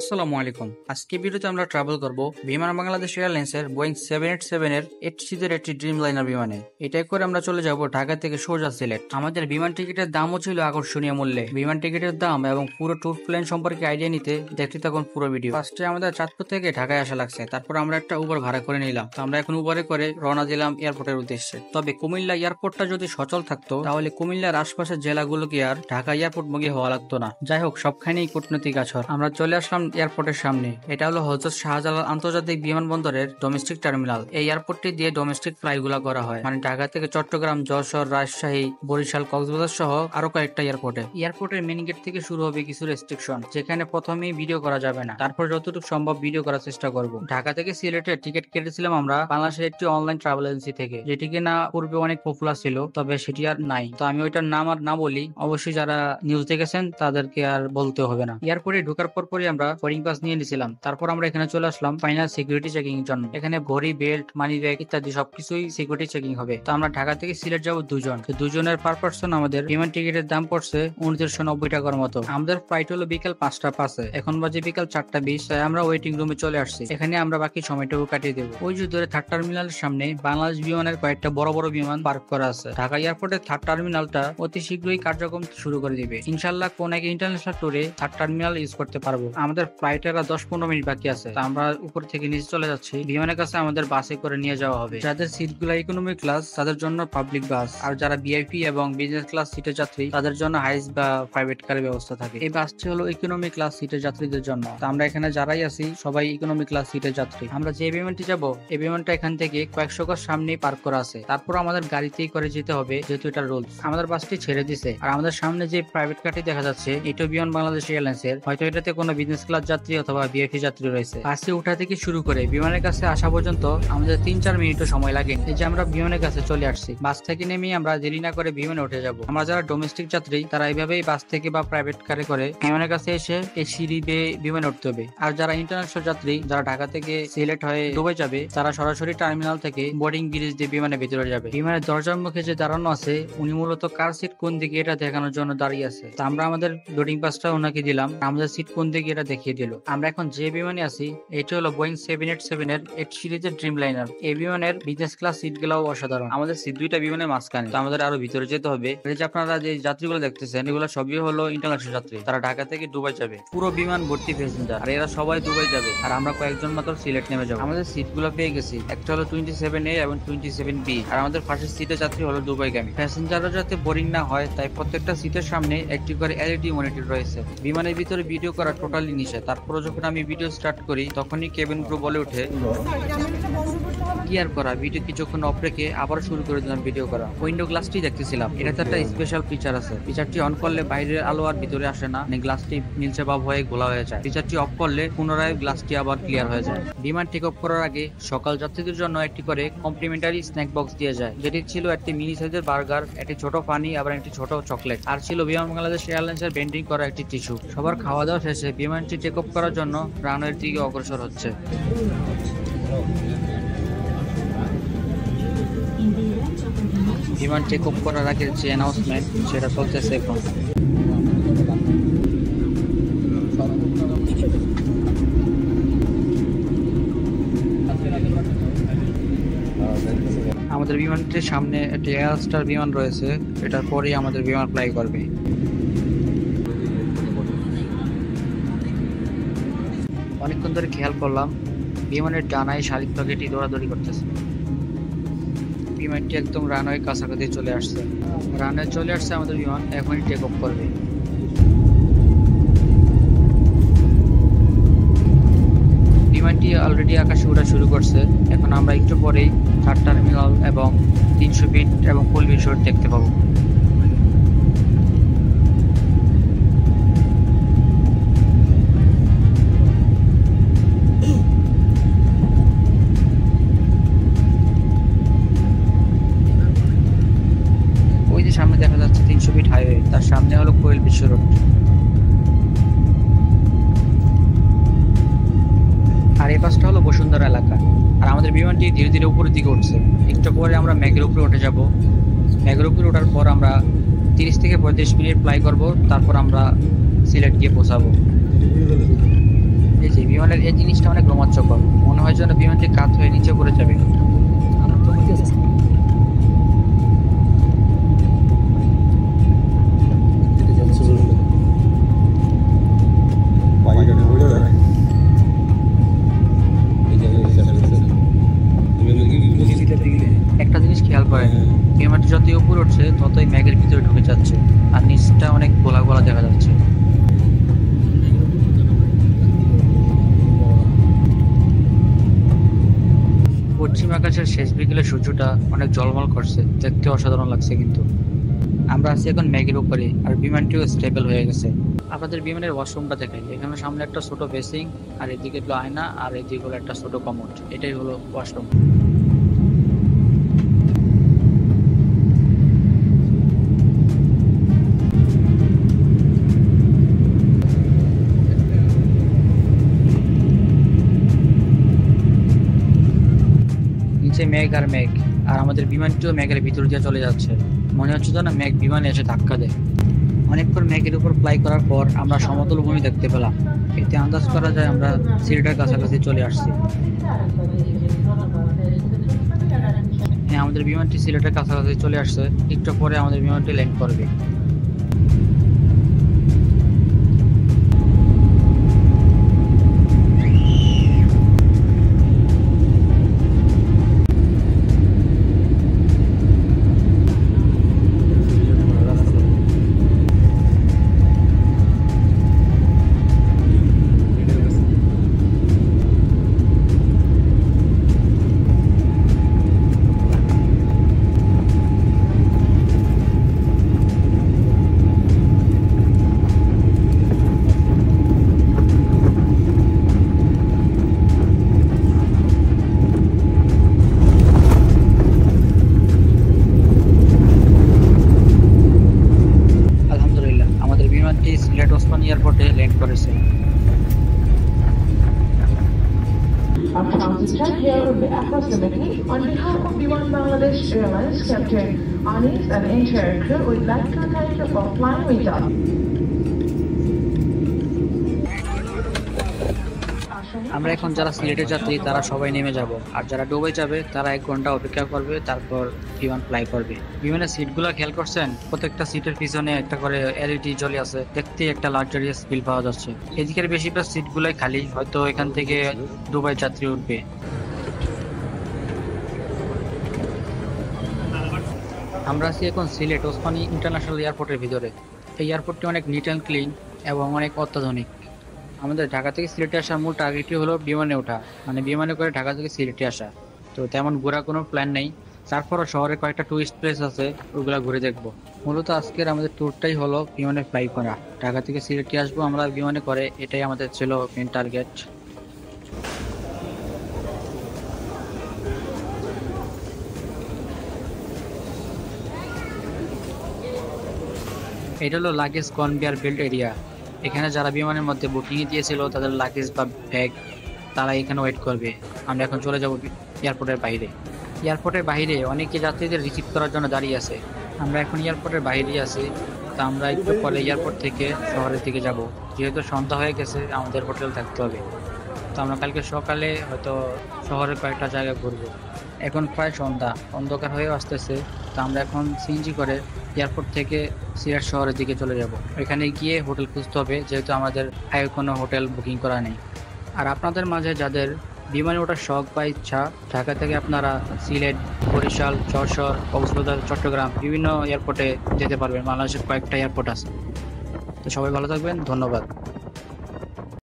আসসালামু আলাইকুম। আজকে ভিডিওতে আমরা ট্রাভেল করব বিমান বাংলাদেশ এয়ারলাইন্সের বোয়িং 787 এর 8 সিটের একটি ড্রিম লাইনার বিমানে। এটাই করে আমরা চলে যাব ঢাকা থেকে সোজা সিলেট। আমাদের বিমান টিকিটের দামও ছিল আকর্ষণীয় মূল্যে। বিমান টিকিটের দাম এবং পুরো ট্যুর প্ল্যান সম্পর্কে আইডিয়া নিতে দেখতে থাকুন পুরো ভিডিও। ফার্স্টে আমাদের চাঁদপুর থেকে ঢাকায় আসা লাগছে, তারপর আমরা একটা উবার ভাড়া করে নিলাম। তো আমরা এখন উবারে করে রওনা দিলাম এয়ারপোর্টের উদ্দেশ্যে। তবে কুমিল্লা এয়ারপোর্টটা যদি সচল থাকতো তাহলে কুমিল্লার আশপাশের জেলাগুলোকে আর ঢাকা এয়ারপোর্ট মুখী হওয়া লাগতো না। যাই হোক, সবখানেই কূটনৈতিক আছর। আমরা চলে আসলাম এয়ারপোর্টের সামনে। এটা হলো হযরত শাহজালাল আন্তর্জাতিক বিমানবন্দরের ডোমেস্টিক টার্মিনাল। এই এয়ারপোর্টটি দিয়ে ডোমেস্টিক ফ্লাইটগুলো করা হয়, মানে ঢাকা থেকে চট্টগ্রাম, যশোর, রাজশাহী, বরিশাল, কক্সবাজার সহ আরো কয়েকটা এয়ারপোর্টের মেইন গেট থেকে শুরু হবে কিছু রেস্ট্রিকশন, যেখানে প্রথমেই ভিডিও করা যাবে না। তারপর যতটুকু সম্ভব ভিডিও করার চেষ্টা করব। ঢাকা থেকে সিলেটের টিকিট কেটেছিলাম আমরা বাংলাদেশের একটি অনলাইন ট্রাভেল এজেন্সি থেকে, যেটি কিনা পূর্বে অনেক পপুলার ছিল, তবে সেটি আর নাই। তো আমি ওইটার নাম আর না বলি, অবশ্যই যারা নিউজ দেখেছেন তাদেরকে আর বলতে হবে না। এয়ারপোর্টে ঢোকার পরই আমরা বোর্ডিং পাস নিয়ে নিয়েছিলাম। তারপর আমরা এখানে চলে আসলাম ফাইনাল সিকিউরিটি চেকিং এর জন্য। এখানে ঘড়ি, বেল্ট, মানি ব্যাগ ইত্যাদি সবকিছুই সিকিউরিটি চেকিং হবে। তো আমরা ঢাকা থেকে সিলেট যাব দুজন। তো দুজনের পার পার্সন আমাদের বিমান টিকিটের দাম পড়ছে 2990 টাকার মতো। আমাদের ফ্লাইট হলো বিকাল 5টা 5-এ, এখন বাজে বিকাল 4টা 20। তাই আমরা ওয়েটিং রুমে চলে আসছি। এখানে আমরা বাকি সময়টুকু কাটিয়ে দেবো। ওই যে ধরে থার্ড টার্মিনালের সামনে বাংলাদেশ বিমানের কয়েকটা বড় বড় বিমান পার্ক করা আছে। ঢাকা এয়ারপোর্টের থার্ড টার্মিনালটা অতি শীঘ্রই কার্যক্রম শুরু করে দিবে। ইনশাল্লাহ কোন এক ইন্টারন্যাশনাল ট্যুরে থার্ড টার্মিনাল ইউজ করতে পারবো। আমাদের ফ্লাইটের 10-15 মিনিট বাকি আছে। আমরা উপর থেকে নিচে চলে যাচ্ছি। বিমানের কাছে আমাদের বাসে করে নিয়ে যাওয়া হবে। যাদের সিটগুলো ইকোনমি ক্লাস তাদের জন্য পাবলিক বাস, আর যারা ভিআইপি এবং বিজনেস ক্লাস সিটের যাত্রী তাদের জন্য হাইস বা প্রাইভেট কারের ব্যবস্থা থাকে। এই বাসটি হলো ইকোনমি ক্লাস সিটের যাত্রীদের জন্য। তো আমরা এখানে যারাই আছি সবাই ইকোনমি ক্লাস সিটের যাত্রী। আমরা যে বিমানটি যাব এই বিমানটা এখান থেকে কয়েকশো গজ সামনেই পার্ক করা আছে। তারপর আমাদের গাড়িতেই করে যেতে হবে, যেহেতু এটা রুলস। আমাদের বাসটি ছেড়ে দিছে। আর আমাদের সামনে যে প্রাইভেট কারটি দেখা যাচ্ছে এটা বিমান বাংলাদেশ এয়ারলাইন্সের। হয়তো এটাতে কোনো বিজনেস ক্লাস যাত্রী অথবা ভিআইপি যাত্রী রয়েছে। বাসে উঠা থেকে শুরু করে বিমানের কাছে আসা পর্যন্ত আমাদের 3-4 মিনিটও সময় লাগে। এই যে আমরা বিমানের কাছে চলে আসছি। বাস থেকে নেমে আমরা দেরি না করে বিমানে উঠে যাব। আমরা যারা ডোমেস্টিক যাত্রী তারা এইভাবেই বাস থেকে বা প্রাইভেট কারে করে বিমানের কাছে এসে এই সিঁড়ি বেয়ে বিমানে উঠতে হবে। আর যারা ইন্টারন্যাশনাল যাত্রী যারা ঢাকা থেকে সিলেট হয়ে দুবাই যাবে তারা সরাসরি টার্মিনাল থেকে বোর্ডিং ব্রিজ দিয়ে বিমানে ভেতরে যাবে। বিমানের দরজার মুখে যে দাঁড়ানো আছে উনি মূলত কার সিট কোন দিকে এটা দেখানোর জন্য দাঁড়িয়ে আছে। তো আমরা আমাদের বোর্ডিং পাসটা ওনাকে দিলাম, আমাদের সিট কোন দিকে এটা দেখিয়ে দিল। আমরা এখন যে বিমানে আছি এটা হলো বোয়িং 787 এর 8 সিরিজের ড্রিম লাইনার। এই বিমানের বিজনেস ক্লাস সিট গুলাও অসাধারণ। আমাদের সিট দুইটা বিমানের মাঝখানে। তো আমাদের আরো ভিতরে যেতে হবে। এই যে আপনারা যে যাত্রীগুলো দেখতেছেন এগুলো সবই হলো ইন্টারন্যাশনাল যাত্রী, তারা ঢাকা থেকে দুবাই যাবে। পুরো বিমান ভর্তি প্যাসেঞ্জার, আর এরা সবাই দুবাই যাবে। আর আমরা কয়েকজন মাত্র সিলেট নেমে যাবো। আমাদের সিট গুলো পেয়ে গেছি। একটা হলো 27A এবং 27B। আর আমাদের পাশের সিটের যাত্রী হলো দুবাইগামী। প্যাসেঞ্জাররা যাতে বোরিং না হয় তাই প্রত্যেকটা সিটের সামনে একটি করে এলইডি মনিটর রয়েছে। বিমানের ভিতরে ভিডিও করা টোটালি নিষেধ। তারপরে যখন আমি ভিডিও স্টার্ট করি তখনই কেবিন ক্রু বলে ওঠে কি আর করা, ভিডিও কিছুক্ষণ অফ রেখে আবার শুরু করে দিলাম ভিডিও করা। উইন্ডো গ্লাসটি দেখতেছিলাম, এটাতে একটা স্পেশাল ফিচার আছে। ফিচারটি অন করলে বাইরের আলো আর ভিতরে আসে না, গ্লাসটি নীলচে ভাব হয়ে গোলা হয়ে যায়। ফিচারটি অফ করলে পুনরায় গ্লাসটি আবার ক্লিয়ার হয়ে যায়। বিমান টেক অফ করার আগে সকাল যাত্রীদের জন্য একটি করে কমপ্লিমেন্টারি স্ন্যাক বক্স দিয়ে যায়, যেটি ছিল একটি মিনি সাইজের বার্গার, একটি ছোট পানি, আবার একটি ছোট চকলেট, আর ছিল বিমান বাংলাদেশ এয়ারলাইন্সের বেন্ডিং করা একটি টিস্যু। সবার খাওয়া দাওয়া শেষে বিমানটি টেক অফ করার জন্য রানওয়ের দিকে অগ্রসর হচ্ছে। বিমান টেক অফ করার আগে যে অ্যানাউন্সমেন্ট সেটা চলতেছে এখন। আমাদের বিমানটির সামনে একটি এয়ারস্টার বিমান রয়েছে, এটার পরেই আমাদের বিমান ফ্লাই করবে। অনেকক্ষণ ধরে খেয়াল করলাম বিমানের ডানায় শালিক পাখিটি দৌড়াদৌড়ি করতেছে। বিমানটি একদম রানওয়ে কাছাকাছি চলে আসছে। রানওয়ে চলে আসছে আমাদের বিমান, এখনই টেক অফ করবে। বিমানটি অলরেডি আকাশে ওঠা শুরু করছে। এখন আমরা একটু পরেই থার্ড টার্মিনাল এবং 300 ফিট এবং ফুল রিসোর্ট দেখতে পাবো। সামনে দেখা যাচ্ছে 300 ফিট হাইওয়ে, তার সামনে হলো কোয়েল বিশ্ব রোড। আর এই পাশটা হলো বসুন্ধরা এলাকা। আর আমাদের বিমানটি ধীরে ধীরে উপরের দিকে উঠছে। একটু পরে আমরা মেঘের উপরে উঠে যাব। মেঘের উপরে ওঠার পর আমরা 30 থেকে 35 মিনিট ফ্লাই করব, তারপর আমরা সিলেট গিয়ে পৌঁছাবো। এই জিনিসটা অনেক রোমাঞ্চকর, মনে হয় যেন বিমানটি কাত হয়ে নিচে পড়ে যাবে। একটা জিনিস খেয়াল করেন, বিমানটি যতই উপরে উঠছে ততই ম্যাগের ভিতরে ঢুকে যাচ্ছে, আর নিচটা অনেক গোলা গোলা দেখা যাচ্ছে। পশ্চিম আকাশের শেষ বিকেলে সূর্যটা অনেক ঝলমল করছে, দেখতে অসাধারণ লাগছে। কিন্তু আমরা আছি এখন ম্যাগের উপরে, আর বিমানটিও স্টেবল হয়ে গেছে। আপনাদের বিমানের ওয়াশরুমটা দেখাই। এখানে সামনে একটা ছোট বেসিং, আর এদিকে হলো আয়না, আর এদিকে হলো একটা ছোট কমোড। এটাই হলো ওয়াশরুম। নিচে মেঘ আর মেঘ, আর আমাদের বিমানটিও মেঘের ভিতর দিয়ে চলে যাচ্ছে। মনে হচ্ছে যেন মেঘ বিমানে এসে ধাক্কা দেয়। অনেকক্ষণ মেঘের উপর ফ্লাই করার পর আমরা সমতল ভূমি দেখতে পেলাম। এতে আন্দাজ করা যায় আমরা সিলেটের কাছাকাছি চলে আসছি। হ্যাঁ, আমাদের বিমানটি সিলেটের কাছাকাছি চলে আসছে। একটু পরে আমাদের বিমানটি ল্যান্ড করবে। আলহামদুলিল্লাহ, আমাদের বিমানটি সিলেট ওসমানী এয়ারপোর্টে ল্যান্ড করেছে। Our transit time here will be approximately. On behalf of Biman Bangladesh Airlines, Captain Anis and entire crew would like to thank you for flying with us. আমরা এখন যারা সিলেটের যাত্রী তারা সবাই নেমে যাব, আর যারা দুবাই যাবে তারা 1 ঘন্টা অপেক্ষা করবে, তারপর বিমান ফ্লাই করবে। বিমানের সিটগুলো খেয়াল করছেন? প্রত্যেকটা সিটের পিছনে একটা করে এলইডি জ্বলে আছে, দেখতে একটা লাক্সারিয়াস ফিল পাওয়া যাচ্ছে। এদিকের বেশিরভাগ সিটগুলোই খালি, হয়তো এখান থেকে দুবাই যাত্রী উঠবে। আমরা আছি এখন সিলেট ওসমানী ইন্টারন্যাশনাল এয়ারপোর্টের ভিতরে। এই এয়ারপোর্টটি অনেক নিট অ্যান্ড ক্লিন এবং অনেক অত্যাধুনিক। আমাদের ঢাকা থেকে সিলেটে আসার মূল টার্গেটই হলো বিমানে ওঠা, মানে বিমানে করে ঢাকা থেকে সিলেটে আসা। তো তেমন ঘোরা কোনো প্ল্যান নেই, তারপরও শহরে কয়েকটা টুরিস্ট প্লেস আছে, ওগুলা ঘুরে দেখবো। মূলত আজকের আমাদের ট্যুরটাই হলো বিমানে ফ্লাই করা। ঢাকা থেকে সিলেটে আসবো আমরা বিমানে করে, এটাই আমাদের ছিল মেন টার্গেট। এটা হলো লাগেজ কনভেয়ার বেল্ট এরিয়া। এখানে যারা বিমানের মধ্যে বুকিং দিয়েছিল তাদের লাগেজ বা ব্যাগ তারা এখানে ওয়েট করবে। আমরা এখন চলে যাব এয়ারপোর্টের বাইরে। এয়ারপোর্টের বাইরে অনেকে যাত্রীদের রিসিভ করার জন্য দাঁড়িয়ে আছে। আমরা এখন এয়ারপোর্টের বাইরেই আছি। তো আমরা একটু পরে এয়ারপোর্ট থেকে শহরের দিকে যাব, যেহেতু সন্ধ্যা হয়ে গেছে আমাদের হোটেল থাকতে হবে। তো আমরা কালকে সকালে হয়তো শহরের কয়েকটা জায়গা ঘুরবো। এখন প্রায় সন্ধ্যা, অন্ধকার হয়ে আসতেছে। তো আমরা এখন সিএনজি করে এয়ারপোর্ট থেকে সিলেট শহরের দিকে চলে যাব। এখানে গিয়ে হোটেল খুঁজতে হবে, যেহেতু আমাদের আগে কোনো হোটেল বুকিং করা নেই। আর আপনাদের মাঝে যাদের বিমানে ওঠার শখ বা ইচ্ছা, ঢাকা থেকে আপনারা সিলেট, বরিশাল, যশোর, কক্সবাজার, চট্টগ্রাম বিভিন্ন এয়ারপোর্টে যেতে পারবেন। বাংলাদেশের কয়েকটা এয়ারপোর্ট আছে। তো সবাই ভালো থাকবেন, ধন্যবাদ।